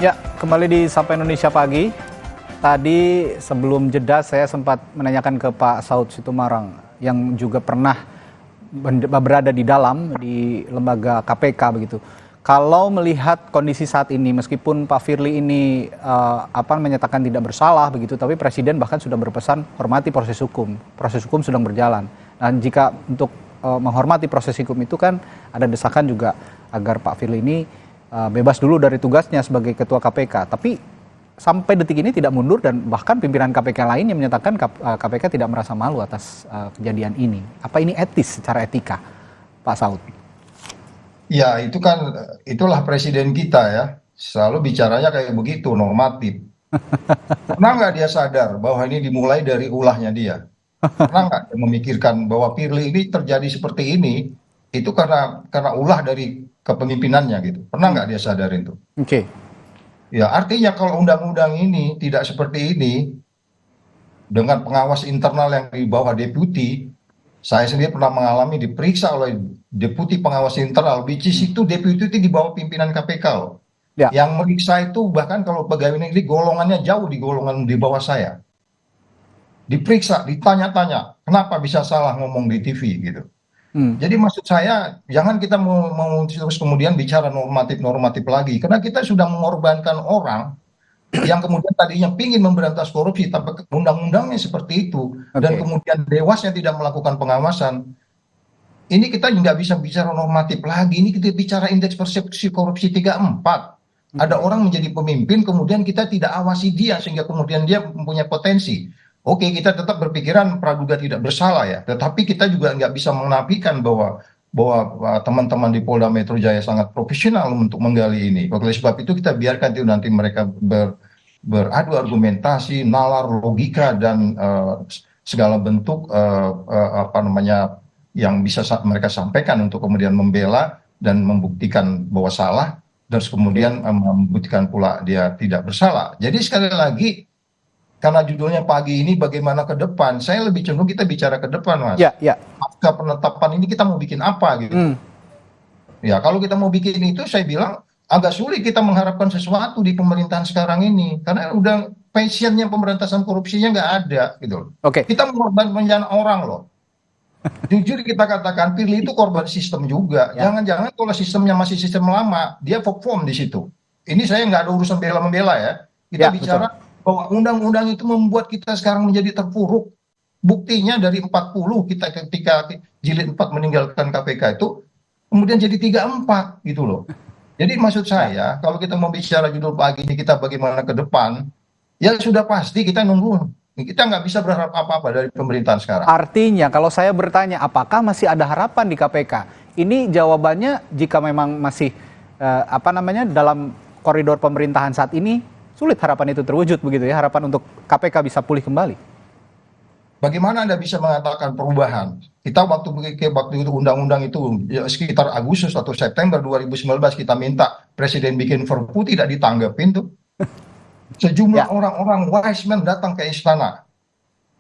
Ya, kembali di Sapa Indonesia Pagi. Tadi sebelum jeda saya sempat menanyakan ke Pak Saud Situmorang yang juga pernah berada di dalam di lembaga KPK begitu. Kalau melihat kondisi saat ini, meskipun Pak Firly ini menyatakan tidak bersalah begitu, tapi Presiden bahkan sudah berpesan hormati proses hukum. Proses hukum sedang berjalan. Dan jika untuk menghormati proses hukum itu kan ada desakan juga agar Pak Firly ini bebas dulu dari tugasnya sebagai Ketua KPK. Tapi sampai detik ini tidak mundur dan bahkan pimpinan KPK lain yang menyatakan KPK tidak merasa malu atas kejadian ini. Apa ini etis secara etika, Pak Saud? Ya, itu kan itulah presiden kita ya. Selalu bicaranya kayak begitu, normatif. Pernah nggak dia sadar bahwa ini dimulai dari ulahnya dia? Pernah nggak dia memikirkan bahwa Firly ini terjadi seperti ini, itu karena ulah dari kepemimpinannya gitu. Pernah nggak dia sadarin itu? Oke. Ya, artinya kalau undang-undang ini tidak seperti ini, dengan pengawas internal yang di bawah deputi, saya sendiri pernah mengalami diperiksa oleh deputi pengawas internal, which is itu deputi itu di bawah pimpinan KPK loh. Ya. Yang meriksa itu bahkan kalau pegawai negeri golongannya jauh di golongan di bawah saya. Diperiksa, ditanya-tanya, kenapa bisa salah ngomong di TV gitu. Jadi maksud saya jangan kita mau terus kemudian bicara normatif lagi, karena kita sudah mengorbankan orang yang kemudian tadinya pingin memberantas korupsi tapi undang-undangnya seperti itu dan kemudian dewasnya tidak melakukan pengawasan. Ini kita nggak bisa bicara normatif lagi, ini kita bicara indeks persepsi korupsi 34. Ada orang menjadi pemimpin kemudian kita tidak awasi dia sehingga kemudian dia mempunyai potensi. Oke, kita tetap berpikiran praduga tidak bersalah ya, tetapi kita juga nggak bisa menafikan bahwa teman-teman di Polda Metro Jaya sangat profesional untuk menggali ini. Oleh sebab itu kita biarkan itu nanti mereka beradu argumentasi, nalar, logika dan segala bentuk yang bisa mereka sampaikan untuk kemudian membela dan membuktikan bahwa salah dan kemudian membuktikan pula dia tidak bersalah. Jadi sekali lagi, karena judulnya pagi ini bagaimana ke depan, saya lebih cenderung kita bicara ke depan, Mas. Ya, ya. Pasca penetapan ini kita mau bikin apa gitu. Ya, kalau kita mau bikin itu saya bilang agak sulit kita mengharapkan sesuatu di pemerintahan sekarang ini. Karena udah passionnya pemberantasan korupsinya nggak ada gitu. Kita mengorbankan orang loh. Jujur kita katakan Firly itu korban sistem juga. Jangan-jangan kalau sistemnya masih sistem lama, dia perform di situ. Ini saya nggak ada urusan bela-membela ya. Kita bicara bahwa undang-undang itu membuat kita sekarang menjadi terpuruk. Buktinya dari 40 kita ketika jilid 4 meninggalkan KPK itu kemudian jadi 34 gitu loh. Jadi maksud saya kalau kita mau bicara judul pagi ini kita bagaimana ke depan, ya sudah pasti kita nunggu. Kita nggak bisa berharap apa-apa dari pemerintahan sekarang. Artinya kalau saya bertanya apakah masih ada harapan di KPK, ini jawabannya jika memang masih dalam koridor pemerintahan saat ini, sulit harapan itu terwujud begitu ya, harapan untuk KPK bisa pulih kembali. Bagaimana Anda bisa mengatakan perubahan? Kita waktu itu undang-undang itu ya, sekitar Agustus atau September 2019 kita minta Presiden bikin Perpu, tidak ditanggapin tuh. Sejumlah orang-orang wise men datang ke istana.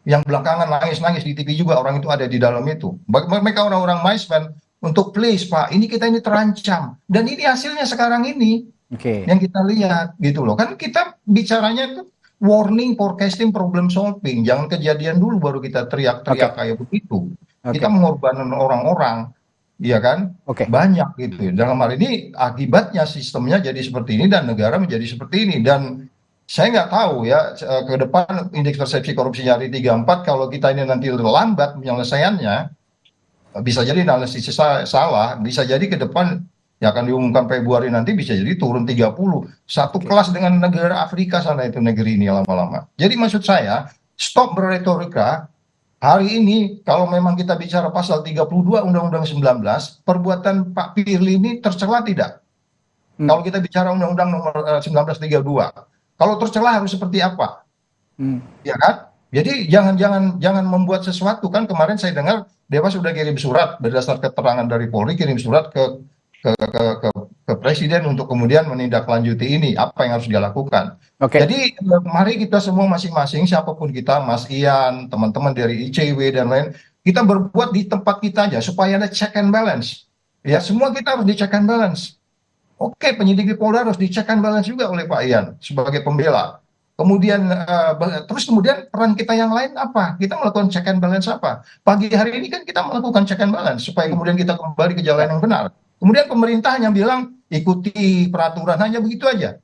Yang belakangan nangis-nangis di TV juga orang itu ada di dalam itu. Mereka orang-orang wise men untuk please Pak, ini kita ini terancam. Dan ini hasilnya sekarang ini. Yang kita lihat gitu loh. Kan kita bicaranya itu warning, forecasting, problem solving. Jangan kejadian dulu baru kita teriak-teriak kayak begitu. Kita mengorbankan orang-orang, ya kan? Banyak gitu. Dalam hal ini akibatnya sistemnya jadi seperti ini dan negara menjadi seperti ini. Dan saya nggak tahu ya ke depan indeks persepsi korupsinya hari 34 kalau kita ini nanti lambat penyelesaiannya, bisa jadi analisis salah, bisa jadi ke depan yang akan diumumkan Februari nanti bisa jadi turun 30. Satu kelas dengan negara Afrika sana itu negeri ini lama-lama. Jadi maksud saya, stop berretorika. Hari ini kalau memang kita bicara pasal 32 Undang-Undang 19, perbuatan Pak Firly ini tercela tidak? Kalau kita bicara Undang-Undang nomor 1932, kalau tercela harus seperti apa? Ya kan? Jadi jangan membuat sesuatu. Kan kemarin saya dengar Dewas sudah kirim surat berdasar keterangan dari Polri, kirim surat ke Presiden untuk kemudian menindaklanjuti ini apa yang harus dia lakukan. Jadi mari kita semua masing-masing siapapun kita, Mas Ian, teman-teman dari ICW dan lain, kita berbuat di tempat kita aja supaya ada check and balance. Ya semua kita harus di check and balance. Oke, penyidik di Polda harus dicek and balance juga oleh Pak Ian sebagai pembela. Kemudian terus kemudian peran kita yang lain apa? Kita melakukan check and balance apa? Pagi hari ini kan kita melakukan check and balance supaya Hmm. kemudian kita kembali ke jalan Ya. yang benar. Kemudian pemerintah hanya bilang ikuti peraturan, hanya begitu aja.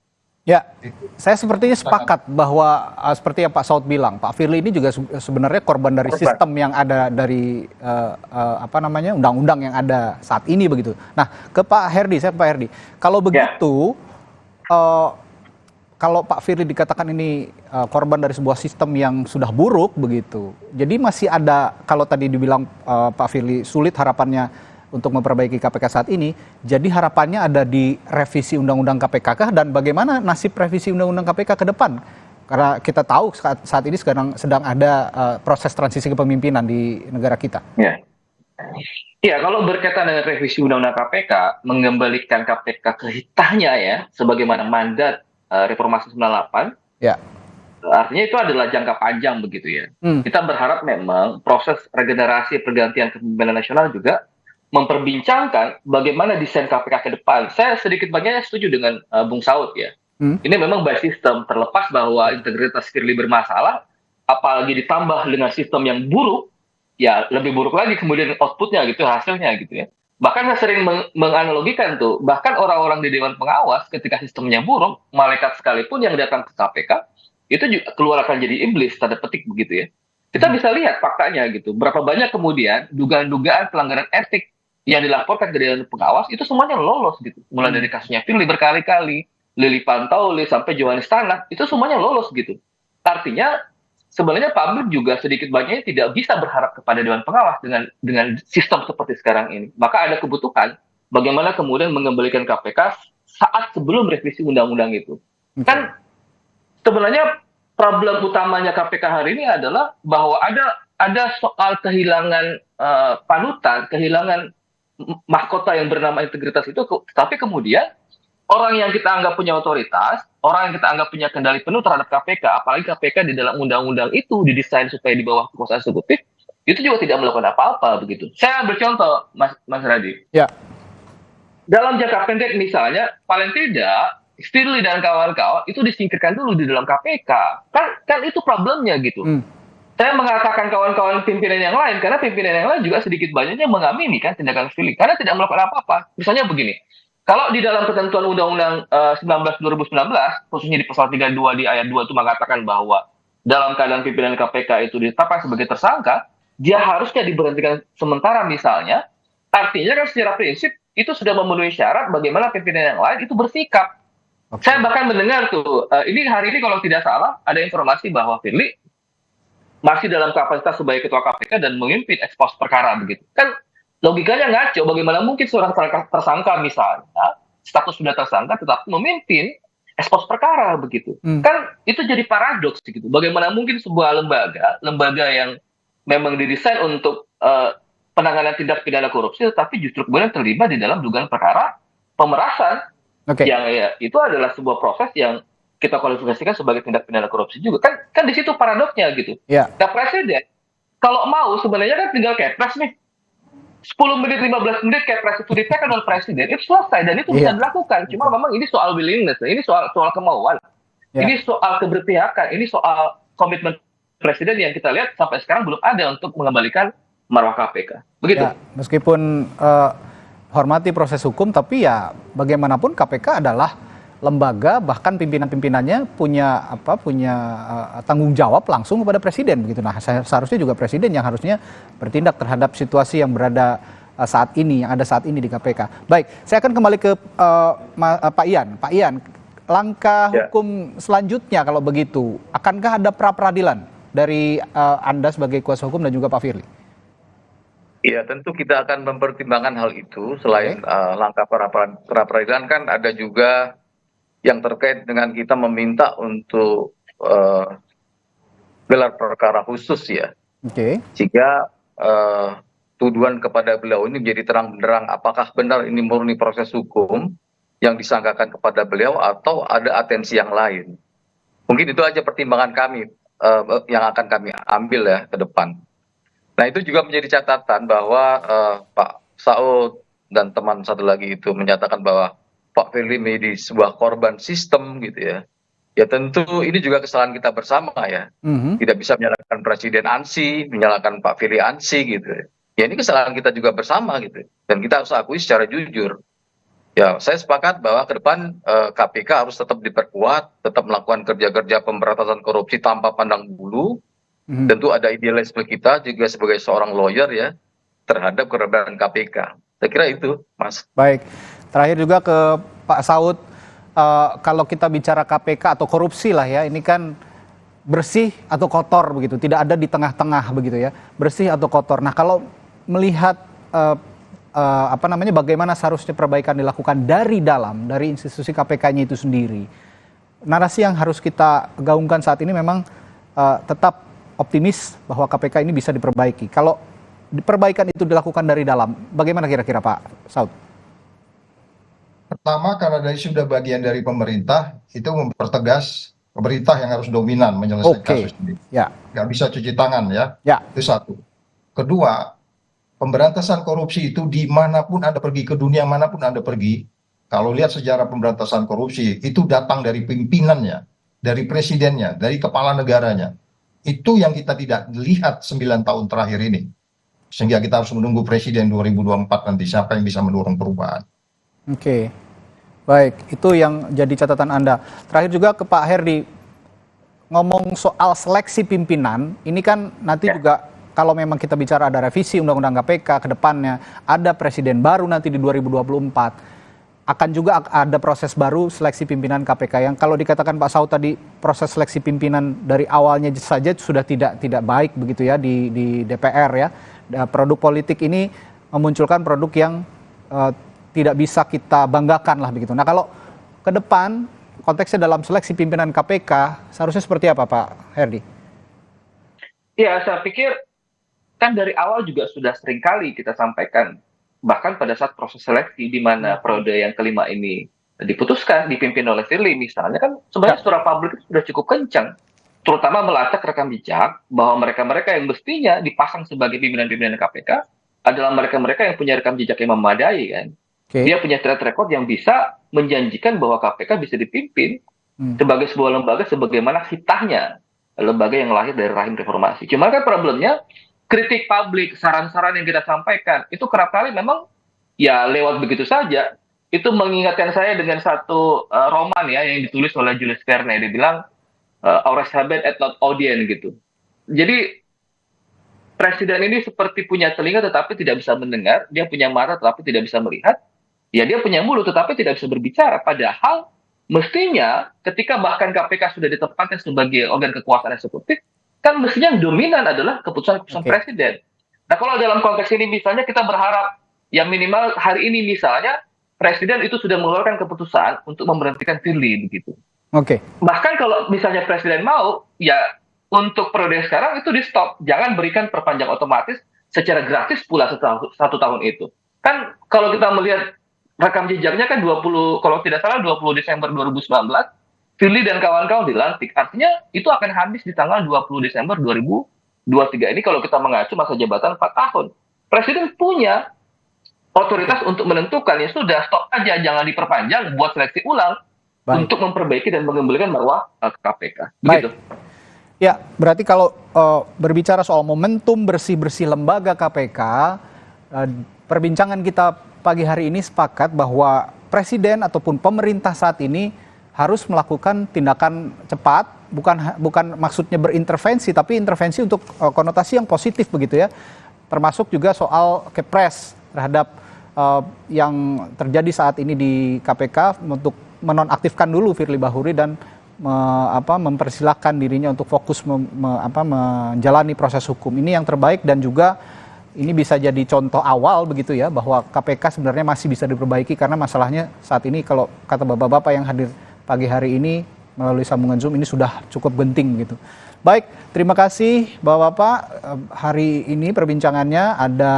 Ya, Itu saya sepertinya sangat sepakat bahwa seperti yang Pak Saud bilang, Pak Firly ini juga sebenarnya korban dari korban. sistem yang ada dari apa namanya undang-undang yang ada saat ini begitu. Nah, ke Pak Herdi, saya ke Pak Herdi. Kalau Ya, begitu, eh, kalau Pak Firly dikatakan ini korban dari sebuah sistem yang sudah buruk begitu. Jadi masih ada, kalau tadi dibilang Pak Firly sulit harapannya untuk memperbaiki KPK saat ini, jadi harapannya ada di revisi Undang-Undang KPK kah, dan bagaimana nasib revisi Undang-Undang KPK ke depan? Karena kita tahu saat ini sekarang sedang ada proses transisi kepemimpinan di negara kita. ya. Ya, kalau berkaitan dengan revisi Undang-Undang KPK, mengembalikan KPK ke hitahnya ya, sebagaimana mandat Reformasi 98, Ya. artinya itu adalah jangka panjang begitu ya. Hmm. Kita berharap memang proses regenerasi pergantian kepemimpinan nasional juga memperbincangkan bagaimana desain KPK ke depan. Saya sedikit banyaknya setuju dengan Bung Saud ya. Hmm. Ini memang by sistem, terlepas bahwa integritas Firly bermasalah, apalagi ditambah dengan sistem yang buruk, ya lebih buruk lagi kemudian outputnya gitu, hasilnya gitu ya. Bahkan saya sering menganalogikan tuh, bahkan orang-orang di Dewan Pengawas ketika sistemnya buruk, malaikat sekalipun yang datang ke KPK, itu juga keluar akan jadi iblis, tanda petik begitu ya. Kita bisa lihat faktanya gitu, berapa banyak kemudian dugaan-dugaan pelanggaran etik yang dilaporkan ke Dewan Pengawas, itu semuanya lolos gitu. Mulai dari kasusnya Firly berkali-kali, Lili Pantauli, sampai Johannes Tanak, itu semuanya lolos gitu. Artinya sebenarnya publik juga sedikit banyaknya tidak bisa berharap kepada Dewan Pengawas dengan sistem seperti sekarang ini. Maka ada kebutuhan bagaimana kemudian mengembalikan KPK saat sebelum revisi undang-undang itu. Kan sebenarnya problem utamanya KPK hari ini adalah bahwa ada soal kehilangan panutan, kehilangan mahkota yang bernama integritas itu, tapi kemudian orang yang kita anggap punya otoritas, orang yang kita anggap punya kendali penuh terhadap KPK, apalagi KPK di dalam undang-undang itu didesain supaya di bawah kekuasaan eksekutif, itu juga tidak melakukan apa-apa begitu. Saya ambil contoh, Mas Radhi. Ya. Dalam jangka pendek misalnya, paling tidak Firly dan kawan-kawan itu disingkirkan dulu di dalam KPK. Kan itu problemnya gitu. Hmm. Saya mengatakan kawan-kawan pimpinan yang lain, karena pimpinan yang lain juga sedikit banyaknya mengamini kan tindakan Firly, karena tidak melakukan apa-apa. Misalnya begini, kalau di dalam ketentuan Undang-Undang 19 2019, khususnya di pasal 32 di ayat 2 itu mengatakan bahwa dalam keadaan pimpinan KPK itu ditetapkan sebagai tersangka, dia harusnya diberhentikan sementara misalnya, artinya kan secara prinsip itu sudah memenuhi syarat bagaimana pimpinan yang lain itu bersikap. Oke. Saya bahkan mendengar tuh, ini hari ini kalau tidak salah, ada informasi bahwa Firly masih dalam kapasitas sebagai ketua KPK dan memimpin ekspos perkara begitu. Kan logikanya ngaco, bagaimana mungkin seorang tersangka misalnya, status sudah tersangka tetapi memimpin ekspos perkara begitu. Kan itu jadi paradoks gitu. Bagaimana mungkin sebuah lembaga yang memang didesain untuk penanganan tindak pidana korupsi tetapi justru kemudian terlibat di dalam dugaan perkara pemerasan. Oke. Yang ya, itu adalah sebuah proses yang kita kualifikasikan sebagai tindak pidana korupsi juga. Kan di situ paradoksnya gitu. Ya. Nah, presiden kalau mau sebenarnya kan tinggal kepres nih. 10 menit, 15 menit kepres itu ditekan oleh presiden, itu selesai dan itu bisa dilakukan. Cuma memang ini soal willingness, ini soal kemauan. Ini soal keberpihakan, ini soal komitmen presiden yang kita lihat sampai sekarang belum ada untuk mengembalikan marwah KPK. Begitu. Ya, meskipun hormati proses hukum, tapi ya bagaimanapun KPK adalah lembaga, bahkan pimpinan-pimpinannya punya tanggung jawab langsung kepada presiden begitu. Nah, seharusnya juga presiden yang harusnya bertindak terhadap situasi yang berada saat ini, yang ada saat ini di KPK. Baik, saya akan kembali ke Pak Ian. Pak Ian, langkah hukum selanjutnya kalau begitu, akankah ada pra-peradilan dari Anda sebagai kuasa hukum dan juga Pak Firly? Ya, tentu kita akan mempertimbangkan hal itu. Selain langkah pra-peradilan kan ada juga yang terkait dengan kita meminta untuk gelar perkara khusus ya. Oke. Jika tuduhan kepada beliau ini menjadi terang benderang apakah benar ini murni proses hukum yang disangkakan kepada beliau atau ada atensi yang lain. Mungkin itu aja pertimbangan kami yang akan kami ambil ya ke depan. Nah, itu juga menjadi catatan bahwa Pak Saud dan teman satu lagi itu menyatakan bahwa Pak Firly menjadi sebuah korban sistem gitu ya. Ya tentu ini juga kesalahan kita bersama ya. Tidak bisa menyalahkan Presiden ANSI, menyalahkan Pak Firly ANSI gitu. Ya ini kesalahan kita juga bersama gitu. Dan kita harus akui secara jujur. Ya saya sepakat bahwa ke depan KPK harus tetap diperkuat, tetap melakukan kerja-kerja pemberantasan korupsi tanpa pandang bulu. Tentu ada idealisme kita juga sebagai seorang lawyer ya terhadap keberadaan KPK. Saya kira itu, Mas. Baik, terakhir juga ke Pak Saud. Kalau kita bicara KPK atau korupsi lah ya, ini kan bersih atau kotor begitu, tidak ada di tengah-tengah begitu ya, bersih atau kotor. Nah kalau melihat bagaimana seharusnya perbaikan dilakukan dari dalam, dari institusi KPK-nya itu sendiri, narasi yang harus kita gaungkan saat ini memang tetap optimis bahwa KPK ini bisa diperbaiki. Kalau perbaikan itu dilakukan dari dalam, bagaimana kira-kira Pak Saud? Pertama, karena dari sudah bagian dari pemerintah, itu mempertegas pemerintah yang harus dominan menyelesaikan kasus ini. Ya. Nggak bisa cuci tangan ya. Ya. Itu satu. Kedua, pemberantasan korupsi itu dimanapun Anda pergi, ke dunia manapun Anda pergi, kalau lihat sejarah pemberantasan korupsi, itu datang dari pimpinannya, dari presidennya, dari kepala negaranya. Itu yang kita tidak lihat 9 tahun terakhir ini. Sehingga kita harus menunggu presiden 2024 nanti, siapa yang bisa mendorong perubahan. Oke, baik, itu yang jadi catatan Anda. Terakhir juga ke Pak Herdy, ngomong soal seleksi pimpinan, ini kan nanti juga kalau memang kita bicara ada revisi Undang-Undang KPK ke depannya, ada presiden baru nanti di 2024, akan juga ada proses baru seleksi pimpinan KPK yang kalau dikatakan Pak Saud tadi proses seleksi pimpinan dari awalnya saja sudah tidak baik begitu ya di DPR ya. Produk politik ini memunculkan produk yang tidak bisa kita banggakan lah begitu. Nah kalau ke depan konteksnya dalam seleksi pimpinan KPK seharusnya seperti apa Pak Herdy? Ya saya pikir kan dari awal juga sudah sering kali kita sampaikan, bahkan pada saat proses seleksi di mana periode yang kelima ini diputuskan dipimpin oleh Firly misalnya, kan sebenarnya suara publik itu sudah cukup kencang, terutama melacak rekam jejak bahwa mereka-mereka yang mestinya dipasang sebagai pimpinan-pimpinan KPK adalah mereka-mereka yang punya rekam jejak yang memadai kan. Dia punya track record yang bisa menjanjikan bahwa KPK bisa dipimpin sebagai sebuah lembaga sebagaimana hitahnya lembaga yang lahir dari rahim reformasi. Cuma kan problemnya kritik publik, saran-saran yang kita sampaikan itu kerap kali memang ya lewat begitu saja. Itu mengingatkan saya dengan satu roman ya yang ditulis oleh Julius Verne. Dia bilang Aures habet et not audient gitu. Jadi presiden ini seperti punya telinga tetapi tidak bisa mendengar, dia punya mata tetapi tidak bisa melihat. Ya dia punya mulut tetapi tidak bisa berbicara. Padahal mestinya ketika bahkan KPK sudah ditempatkan sebagai organ kekuasaan eksekutif, kan mestinya yang dominan adalah keputusan-keputusan presiden. Nah kalau dalam konteks ini misalnya kita berharap yang minimal hari ini misalnya presiden itu sudah mengeluarkan keputusan untuk memberhentikan Firly begitu. Bahkan kalau misalnya presiden mau, ya untuk periode sekarang itu di stop. Jangan berikan perpanjang otomatis secara gratis pula satu tahun itu. Kan kalau kita melihat rekam jejaknya kan 20, kalau tidak salah 20 Desember 2019, Firly dan kawan-kawan dilantik. Artinya itu akan habis di tanggal 20 Desember 2023 ini kalau kita mengacu masa jabatan 4 tahun. Presiden punya otoritas untuk menentukan, ya sudah stop aja, jangan diperpanjang, buat seleksi ulang untuk memperbaiki dan mengembalikan marwah KPK. Begitu. Ya, berarti kalau berbicara soal momentum bersih-bersih lembaga KPK, perbincangan kita pagi hari ini sepakat bahwa presiden ataupun pemerintah saat ini harus melakukan tindakan cepat, bukan maksudnya berintervensi, tapi intervensi untuk konotasi yang positif begitu ya, termasuk juga soal kepres terhadap yang terjadi saat ini di KPK untuk menonaktifkan dulu Firly Bahuri dan mempersilahkan dirinya untuk fokus menjalani proses hukum. Ini yang terbaik dan juga ini bisa jadi contoh awal begitu ya bahwa KPK sebenarnya masih bisa diperbaiki karena masalahnya saat ini kalau kata bapak-bapak yang hadir pagi hari ini melalui sambungan Zoom ini sudah cukup genting gitu. Baik, terima kasih Bapak-bapak. Hari ini perbincangannya ada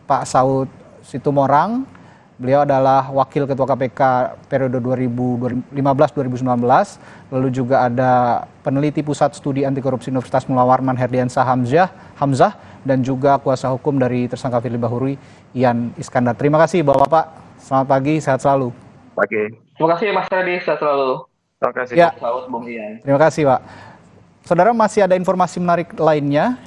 Pak Saud Situmorang. Beliau adalah Wakil Ketua KPK periode 2015-2019. Lalu juga ada peneliti Pusat Studi Anti Korupsi Universitas Mula Warman Herdiansah Hamzah dan juga kuasa hukum dari tersangka Firly Bahuri Ian Iskandar. Terima kasih Bapak-bapak. Selamat pagi, sehat selalu. Oke, Terima kasih Mas Radi, sehat selalu. terima kasih. Ya, Saud Bung Ian. terima kasih Pak. Saudara, masih ada informasi menarik lainnya.